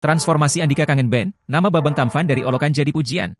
Transformasi Andika Kangen Band, nama Babang Tampan dari olokan jadi pujian.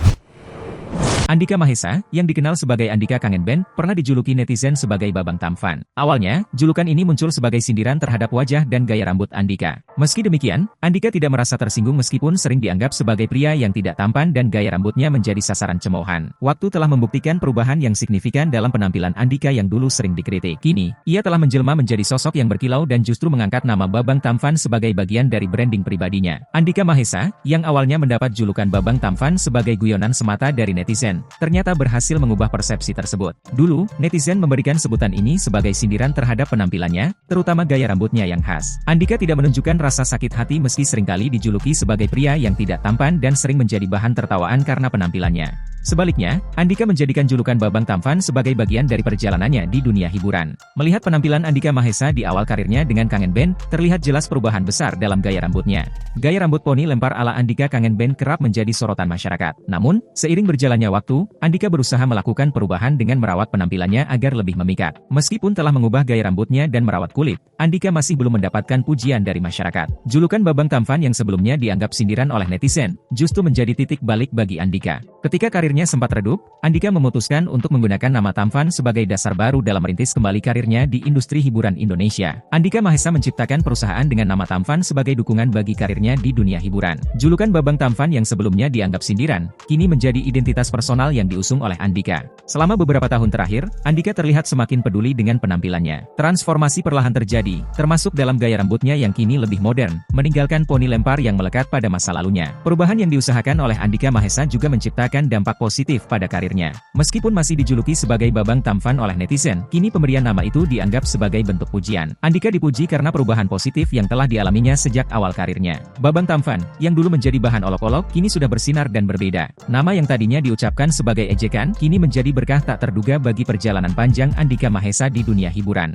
Andika Mahesa, yang dikenal sebagai Andika Kangen Band, pernah dijuluki netizen sebagai Babang Tampan. Awalnya, julukan ini muncul sebagai sindiran terhadap wajah dan gaya rambut Andika. Meski demikian, Andika tidak merasa tersinggung meskipun sering dianggap sebagai pria yang tidak tampan dan gaya rambutnya menjadi sasaran cemoohan. Waktu telah membuktikan perubahan yang signifikan dalam penampilan Andika yang dulu sering dikritik. Kini, ia telah menjelma menjadi sosok yang berkilau dan justru mengangkat nama Babang Tampan sebagai bagian dari branding pribadinya. Andika Mahesa, yang awalnya mendapat julukan Babang Tampan sebagai guyonan semata dari netizen, ternyata berhasil mengubah persepsi tersebut. Dulu, netizen memberikan sebutan ini sebagai sindiran terhadap penampilannya, terutama gaya rambutnya yang khas. Andika tidak menunjukkan rasa sakit hati meski seringkali dijuluki sebagai pria yang tidak tampan dan sering menjadi bahan tertawaan karena penampilannya. Sebaliknya, Andika menjadikan julukan Babang Tampan sebagai bagian dari perjalanannya di dunia hiburan. Melihat penampilan Andika Mahesa di awal karirnya dengan Kangen Band, terlihat jelas perubahan besar dalam gaya rambutnya. Gaya rambut poni lempar ala Andika Kangen Band kerap menjadi sorotan masyarakat. Namun, seiring berjalannya waktu, Andika berusaha melakukan perubahan dengan merawat penampilannya agar lebih memikat. Meskipun telah mengubah gaya rambutnya dan merawat kulit, Andika masih belum mendapatkan pujian dari masyarakat. Julukan Babang Tampan yang sebelumnya dianggap sindiran oleh netizen, justru menjadi titik balik bagi Andika. Ketika karirnya sempat redup, Andika memutuskan untuk menggunakan nama Tampan sebagai dasar baru dalam merintis kembali karirnya di industri hiburan Indonesia. Andika Mahesa menciptakan perusahaan dengan nama Tampan sebagai dukungan bagi karirnya di dunia hiburan. Julukan Babang Tampan yang sebelumnya dianggap sindiran, kini menjadi identitas personal yang diusung oleh Andika. Selama beberapa tahun terakhir, Andika terlihat semakin peduli dengan penampilannya. Transformasi perlahan terjadi, termasuk dalam gaya rambutnya yang kini lebih modern, meninggalkan poni lempar yang melekat pada masa lalunya. Perubahan yang diusahakan oleh Andika Mahesa juga menciptakan dampak positif pada karirnya. Meskipun masih dijuluki sebagai Babang Tampan oleh netizen, kini pemberian nama itu dianggap sebagai bentuk pujian. Andika dipuji karena perubahan positif yang telah dialaminya sejak awal karirnya. Babang Tampan, yang dulu menjadi bahan olok-olok, kini sudah bersinar dan berbeda. Nama yang tadinya diucapkan sebagai ejekan, kini menjadi berkah tak terduga bagi perjalanan panjang Andika Mahesa di dunia hiburan.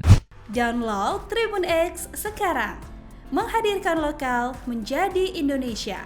Download Tribun X sekarang, menghadirkan lokal menjadi Indonesia.